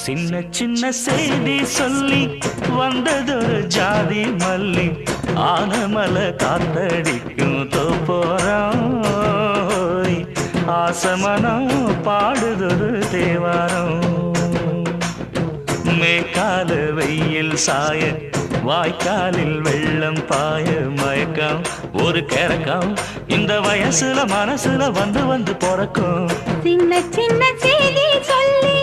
சின்ன சின்ன செய்தி சொல்லி வந்ததொரு ஜாதி மல்லி ஆனமல காத்தடிக்கும் தோப்போரம் ஆசமனம் பாடுதொரு தேவாரம் மேற்கால வெயில் சாய வாய்க்காலில் வெள்ளம் பாய மயக்கம் ஒரு கிறக்கம் இந்த வயசுல மனசுல வந்து வந்து பிறக்கும் சின்ன சின்ன செய்தி சொல்லி